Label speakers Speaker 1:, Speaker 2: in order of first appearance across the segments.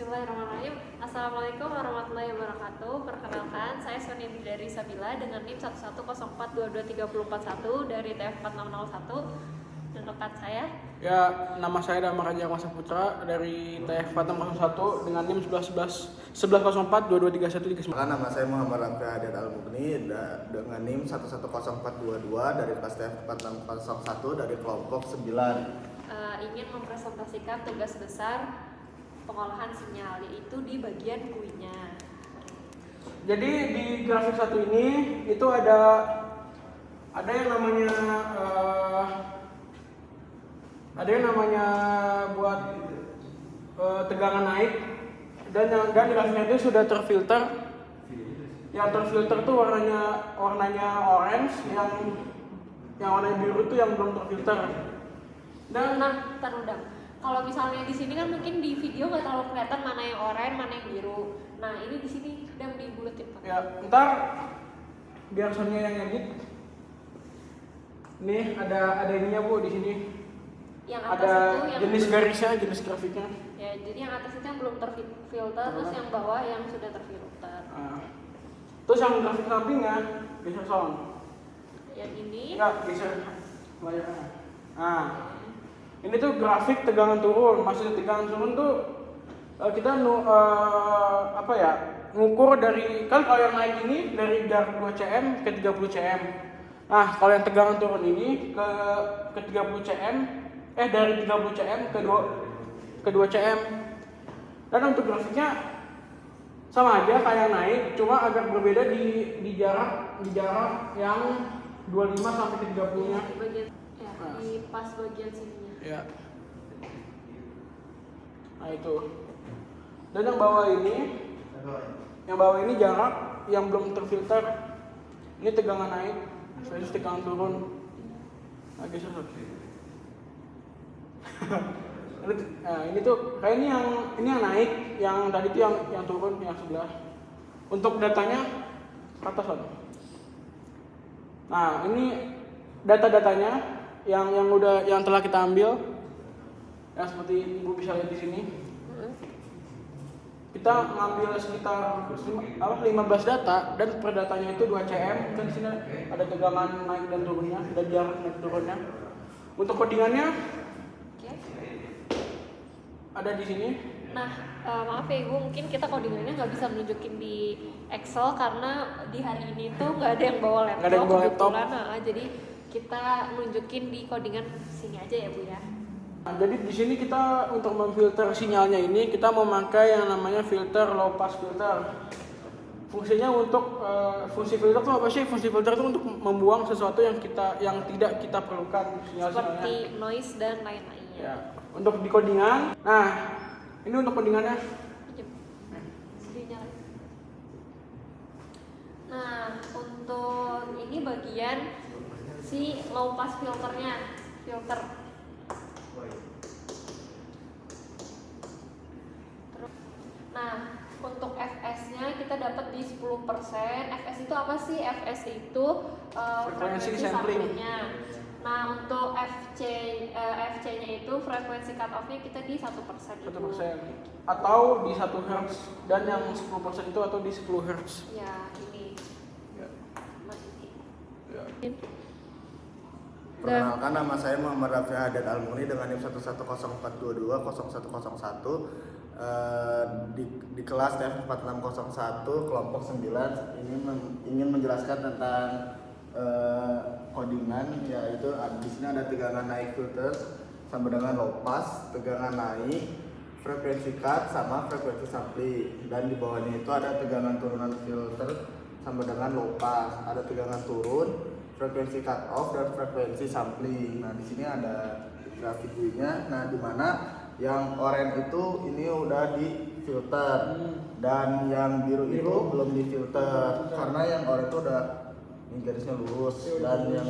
Speaker 1: Bismillahirrahmanirrahim. Assalamualaikum warahmatullahi wabarakatuh. Perkenalkan, saya Sonia Bidari Sabila dengan NIM 110422341 dari TF4601 dan rekan saya.
Speaker 2: Ya, nama saya Damar Raja Masa Putra dari TF4601 dengan NIM 1104223139.
Speaker 3: Nama saya Muhammad Rafi Hadiat Al-Mugni dengan NIM 1100422 dari kelas TF4601 dari kelompok 9.
Speaker 1: Ingin mempresentasikan tugas besar pengolahan sinyal, yaitu di bagian GUI-nya.
Speaker 2: Jadi di grafik satu ini itu ada yang namanya buat tegangan naik dan grafiknya itu sudah terfilter. Yang terfilter tuh warnanya orange, yang warna biru tuh yang belum terfilter. Dan kalau misalnya di sini kan mungkin di video nggak terlalu kelihatan mana yang oranye, mana yang biru. Nah ini di sini udah dibuletin Pak. Ya, ntar biar Sonia yang edit. Nih ada ininya Bu di sini.
Speaker 1: Yang atas
Speaker 2: ada
Speaker 1: itu yang
Speaker 2: jenis garisnya, jenis grafiknya.
Speaker 1: Ya, jadi yang atas itu yang belum terfilter, terus yang bawah yang sudah terfilter.
Speaker 2: Terus yang grafik sampingnya geser sound.
Speaker 1: Yang ini?
Speaker 2: Enggak, geser layarnya. Ini tuh grafik tegangan turun. Maksudnya tegangan turun tuh kita ngukur dari, kan kalau yang naik ini dari jarak 2 cm ke 30 cm. Nah, kalau yang tegangan turun ini ke 30 cm, dari 30 cm ke 2 cm. Dan untuk grafiknya sama aja kayak yang naik, cuma agak berbeda di jarak yang 25 sampai ke 30-nya.
Speaker 1: Di pas bagian sininya.
Speaker 2: Ya. Nah itu. Dan yang bawah ini jarak yang belum terfilter. Ini tegangan naik, ini tegangan turun. Nah, geser. Nah, ini tuh kayak ini yang naik, yang tadi tuh yang turun yang sebelah. Untuk datanya ke atas. Nah, ini data-datanya yang telah kita ambil, yang seperti Ibu bisa lihat di sini. Kita ngambil sekitar 15 data dan per datanya itu 2 cm. Kan di sini ada tegangan naik dan turunnya, dan jarak naik turunnya. Untuk codingannya ada di sini.
Speaker 1: Nah, maaf ya Ibu, mungkin kita codingannya nggak bisa menunjukin di Excel karena di hari ini tuh nggak ada yang bawa laptop.
Speaker 2: Nggak ada yang bawa laptop.
Speaker 1: Jadi kita nunjukin di codingan sini aja ya Bu ya.
Speaker 2: Nah, jadi di sini kita untuk memfilter sinyalnya ini kita memakai yang namanya filter low pass filter. Fungsinya untuk fungsi filter itu apa sih? Fungsi filter itu untuk membuang sesuatu yang tidak kita perlukan sinyal-sinyalnya.
Speaker 1: Seperti noise dan lain-lainnya.
Speaker 2: Ya, untuk di codingan. Nah, ini untuk codingannya. Nah, untuk ini bagian si low pass filternya, filter. Nah, untuk FS-nya kita dapat di 10%. FS itu apa sih? FS itu frekuensi samplingnya. Nah, untuk FC-nya itu frekuensi cut off-nya kita di 1%. 1%. Atau di 1 Hz. Dan yang 10% itu atau di 10 Hz.
Speaker 1: Ya, ini.
Speaker 2: Ya.
Speaker 1: Nah, ini.
Speaker 2: Ya.
Speaker 3: Perkenalkan, nama saya Muhammad Rafi Hadiat Al-Mugni dengan NIM 110420101 di kelas TF4601 kelompok 9 ini ingin menjelaskan tentang codingan, yaitu di sini ada tegangan naik filter sama dengan low pass, tegangan naik, frekuensi cut sama frekuensi sampling, dan di bawahnya itu ada tegangan turunan filter sama dengan low pass, ada tegangan turun, frekuensi cut off dan frekuensi sampling. Nah, di sini ada grafik GUI-nya. Nah, di mana yang oranye itu ini udah di filter dan yang biru itu belum di filter karena yang oranye itu udah ini garisnya lurus dan yang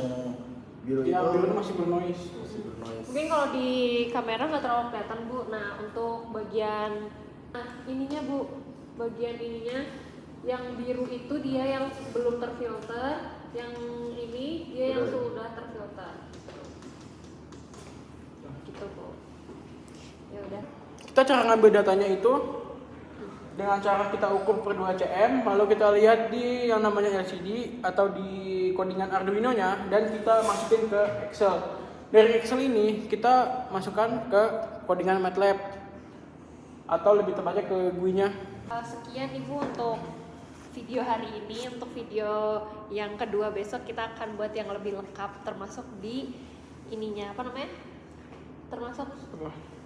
Speaker 3: biru itu
Speaker 2: masih bernoise.
Speaker 1: Mungkin kalau di kamera nggak terlalu kelihatan Bu. Nah, untuk bagian ininya Bu, bagian ininya yang biru itu dia yang belum terfilter, yang ini dia yang sudah terfilter. Gitu Bu. Ya udah.
Speaker 2: Kita cara ngambil datanya itu dengan cara kita ukur per 2 cm, lalu kita lihat di yang namanya LCD atau di codingan Arduino-nya, dan kita masukin ke Excel. Dari Excel ini kita masukkan ke codingan MATLAB atau lebih tepatnya ke GUI-nya.
Speaker 1: Sekian Ibu untuk video hari ini. Untuk video yang kedua besok kita akan buat yang lebih lengkap, termasuk di ininya apa namanya? Termasuk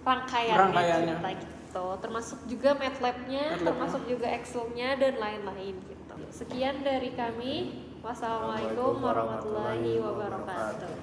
Speaker 1: rangkaiannya kita gitu. Termasuk juga MATLAB-nya, termasuk juga Excel-nya dan lain-lain gitu. Sekian dari kami. Wassalamualaikum warahmatullahi wabarakatuh.